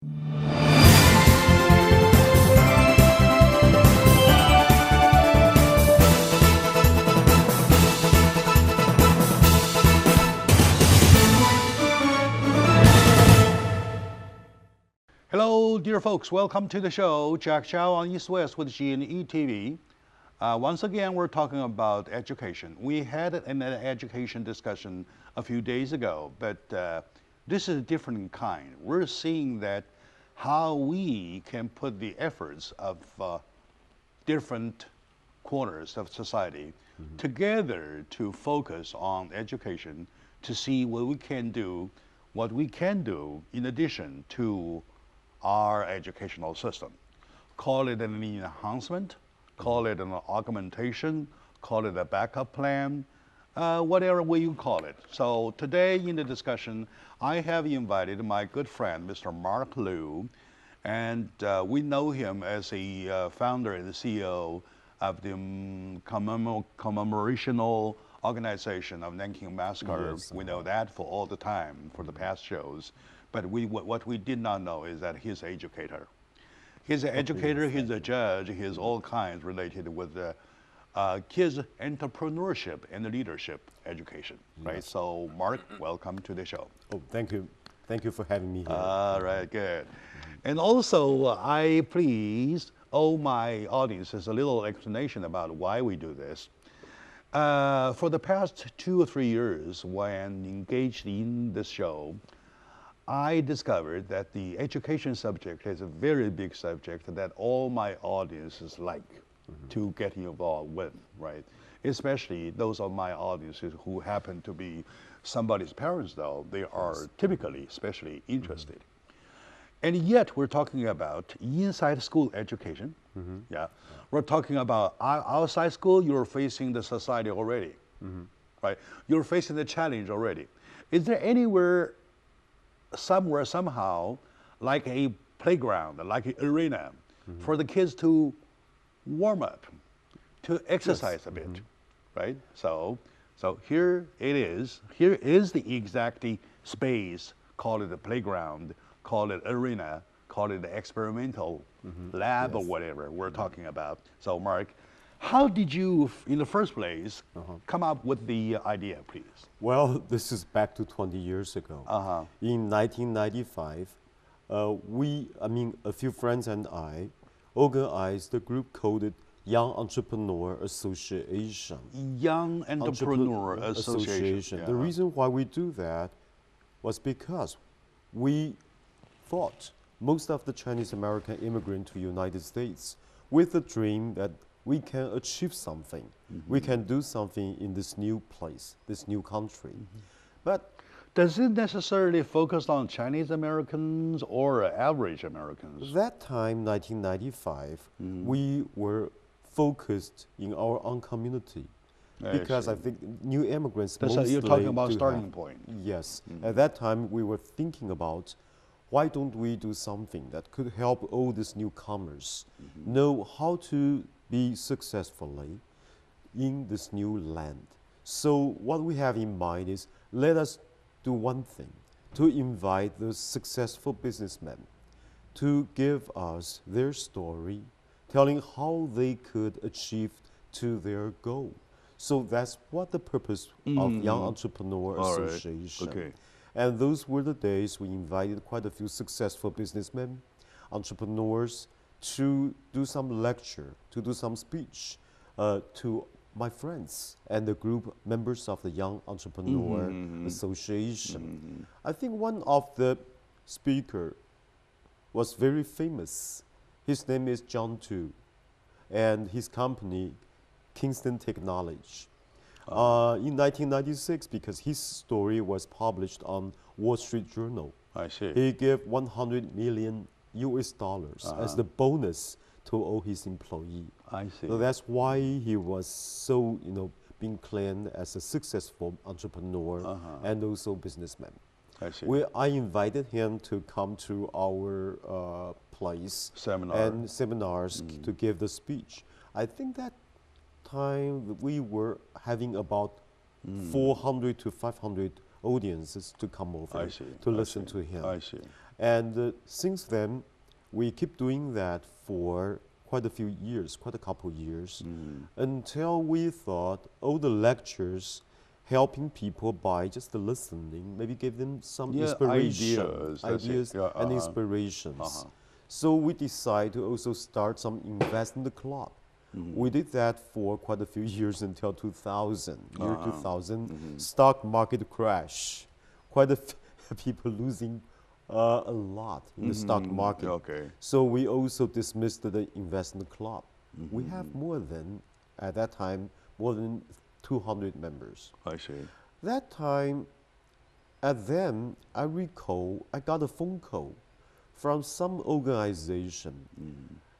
Hello, dear folks. Welcome to the show. Jack Chow on East West with G&E TV. Once again, we're talking about education. We had an education discussion a few days ago, but this is a different kind. We're seeing that how we can put the efforts of different corners of society together to focus on education to see what we can do in addition to our educational system. Call it an enhancement, call it an augmentation, call it a backup plan, whatever way you call it. So today in the discussion, I have invited my good friend, Mr. Mark Liu, and we know him as a founder and the CEO of the commemorational organization of Nanking Massacre. Yes. We know that for all the time, for the past shows. But what we did not know is that he's an educator. He's an educator, he's a judge, he's all kinds related with kids' entrepreneurship and leadership education, right? Yes. So Mark, welcome to the show. Oh, thank you. Thank you for having me here. All right, good. And also, I please owe my audiences a little explanation about why we do this. For the past 2 or 3 years, when engaged in this show, I discovered that the education subject is a very big subject that all my audiences like to get involved with, right? Especially those of my audiences who happen to be somebody's parents, though, they are typically especially interested. And yet we're talking about inside school education. Yeah, we're talking about outside school, you're facing the society already, right? You're facing the challenge already. Is there anywhere, somewhere, somehow, like a playground, like an arena, for the kids to warm up, to exercise a bit, right? So here it is. Here is the exact space, call it a playground, call it arena, call it the experimental lab or whatever we're talking about. So Mark, how did you, in the first place, come up with the idea, please? Well, this is back to 20 years ago. In 1995, a few friends and I organized a group called Young Entrepreneur Association. Young Entrepreneur Association. The reason why we do that was because we thought most of the Chinese American immigrant to the United States with the dream that we can achieve something. We can do something in this new place, this new country. But does it necessarily focus on Chinese Americans or average Americans? that time, 1995, we were focused in our own community. Because I think new immigrants mostly you're talking about do starting have- point. Yes. At that time, we were thinking about why don't we do something that could help all these newcomers know how to be successfully in this new land. So what we have in mind is let us do one thing, to invite those successful businessmen to give us their story, telling how they could achieve to their goal. So that's what the purpose of Young Entrepreneur Association. Okay. And those were the days we invited quite a few successful businessmen, entrepreneurs, to do some lecture, to do some speech to my friends and the group members of the Young Entrepreneur Association. I think one of the speaker was very famous. His name is John Tu, and his company, Kingston Technology. In 1996, because his story was published on Wall Street Journal, I see. he gave 100 million US dollars as the bonus to all his employees. I see. So that's why he was so, being claimed as a successful entrepreneur and also businessman. I see. I invited him to come to our place Seminar. and seminars to give the speech. I think that time we were having about 400 to 500 audiences to come over I see. to listen to him. I see. And since then, we keep doing that for quite a few years, quite a couple years, until we thought all the lectures helping people by just the listening, maybe give them some Yeah, inspiration, ideas, that's it. ideas Yeah, and inspirations. Uh-huh. So we decided to also start some investment club. We did that for quite a few years until 2000, year 2000, stock market crash. Quite a people losing a lot in the stock market. Okay. So we also dismissed the investment club. We have more than, at that time, more than 200 members. I see. That time, at then, I recall I got a phone call from some organization.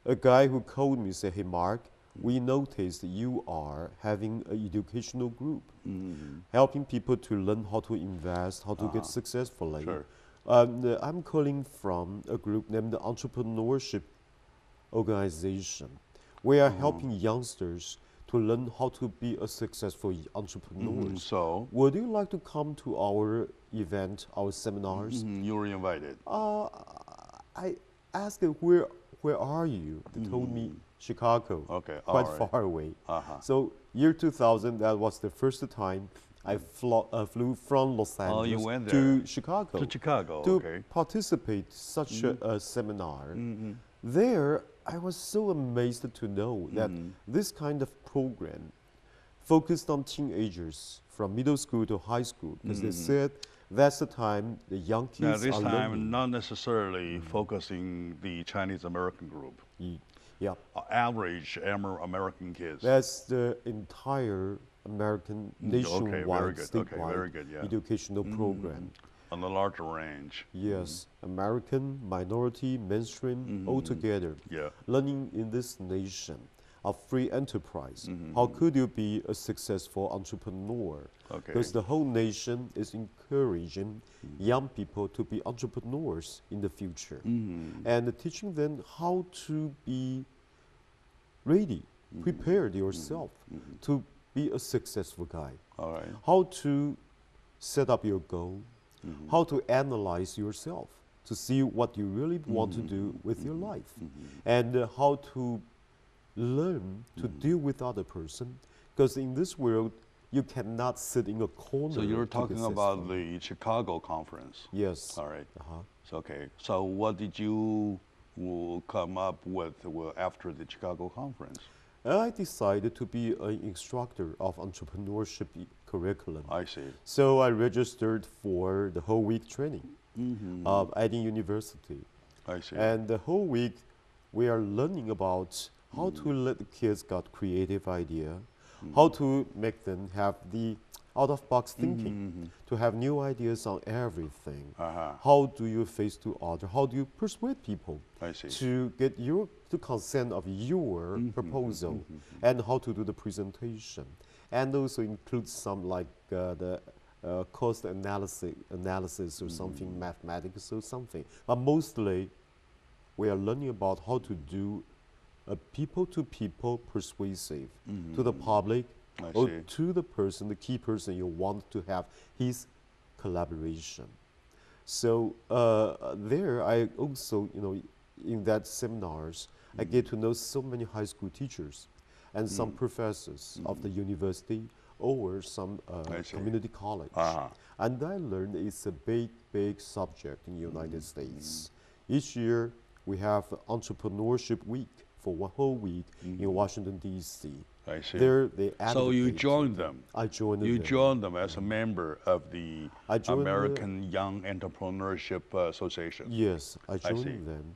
A guy who called me said, "Hey Mark, we noticed you are having an educational group, helping people to learn how to invest, how to get successfully. Sure. I'm calling from a group named the Entrepreneurship Organization. We are helping youngsters to learn how to be a successful entrepreneur. So, Would you like to come to our event, our seminars?" you were invited. I asked them, where are you? They told me Chicago, Okay, quite all right. far away. Uh-huh. So year 2000, that was the first time I flew from Los Oh, you Angeles went to there. Chicago To Chicago, to okay. participate such a seminar. There, I was so amazed to know that this kind of program focused on teenagers from middle school to high school, because they said that's the time the young Now, kids this are time, learning. not necessarily focusing the Chinese American group, Yeah, average American kids. that's the entire American Okay, very nationwide, good. Okay, statewide very good, yeah. educational program. On the larger range. Yes, American, minority, mainstream, all together. Yeah. Learning in this nation of free enterprise. How could you be a successful entrepreneur? Okay. Because the whole nation is encouraging young people to be entrepreneurs in the future, and teaching them how to be ready, prepared yourself to be a successful guy. All right. How to set up your goal, how to analyze yourself to see what you really want to do with your life, and how to learn to deal with other person. Because in this world, you cannot sit in a corner. So you're to be talking about successful. the Chicago conference. Yes. All right. Uh-huh. So, okay. So what did you come up with after the Chicago conference? I decided to be an instructor of entrepreneurship curriculum. I see. So I registered for the whole week training of Ed University. I see. And the whole week, we are learning about how to let the kids get creative idea, how to make them have the out-of-box thinking, to have new ideas on everything. How do you face to other? How do you persuade people I see. to get to consent of your proposal, and how to do the presentation, and also include some like the cost analysis or something, mathematics or something. But mostly, we are learning about how to do a people-to-people persuasive to the public, I or see. to the person, the key person you want to have his collaboration. So there, I also, in that seminars, I get to know so many high school teachers and some professors of the university or some I see. community college. And I learned it's a big subject in the United States. Each year, we have Entrepreneurship Week for one whole week in Washington, D.C. I see. There, they So you advocate. joined them. I joined You them. joined them as a member of the I joined the- American Young Entrepreneurship Association. Yes, I see. joined them.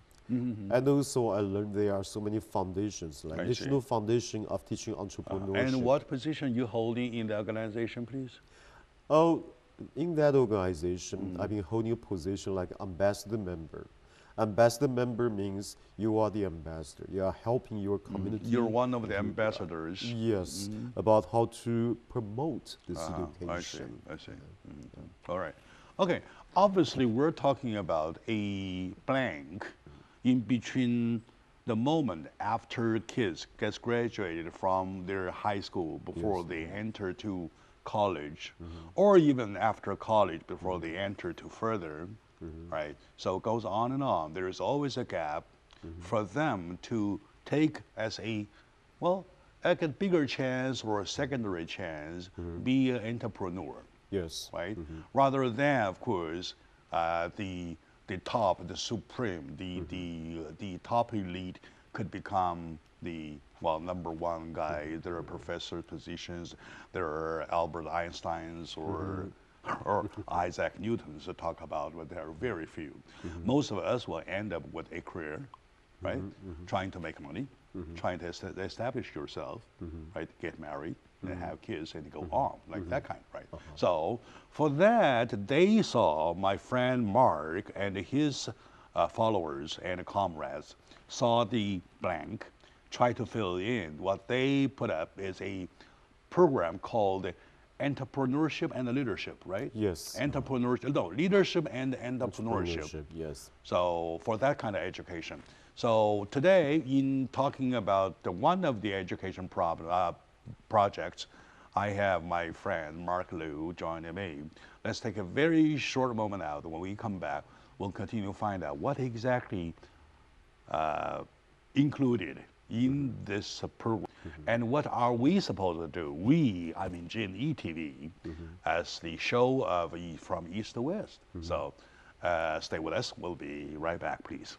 And also, I learned there are so many foundations, like I National see. Foundation of Teaching Entrepreneurship. And what position you holding in the organization, please? Oh, in that organization, I've been holding a position like ambassador member. Ambassador member means you are the ambassador. You are helping your community. You're one of the ambassadors. Yes, about how to promote this I see. education. I see. All right. Okay. Obviously, we're talking about a blank in between the moment after kids gets graduated from their high school before they enter to college, or even after college before they enter to further right? So it goes on and on. There is always a gap for them to take as a, well, like a bigger chance or a secondary chance, be an entrepreneur, Yes. right? Rather than, of course, the top, the supreme, the top elite could become the, well, number one guy. There are professor positions. There are Albert Einsteins or Isaac Newtons to talk about, but there are very few. Most of us will end up with a career, right? Trying to make money, trying to establish yourself, right? Get married, and have kids, and go on, like that kind, right? So for that, they saw my friend Mark and his followers and comrades saw the blank, try to fill in. What they put up is a program called entrepreneurship and leadership, right? Yes. Entrepreneurship, no, leadership and entrepreneurship. Yes. So for that kind of education. So today, in talking about one of the education projects, I have my friend Mark Liu joining me. Let's take a very short moment out. When we come back, we'll continue to find out what exactly included in this program. And what are we supposed to do? We, I mean G&E TV, as the show of from East to West. So stay with us. We'll be right back, please.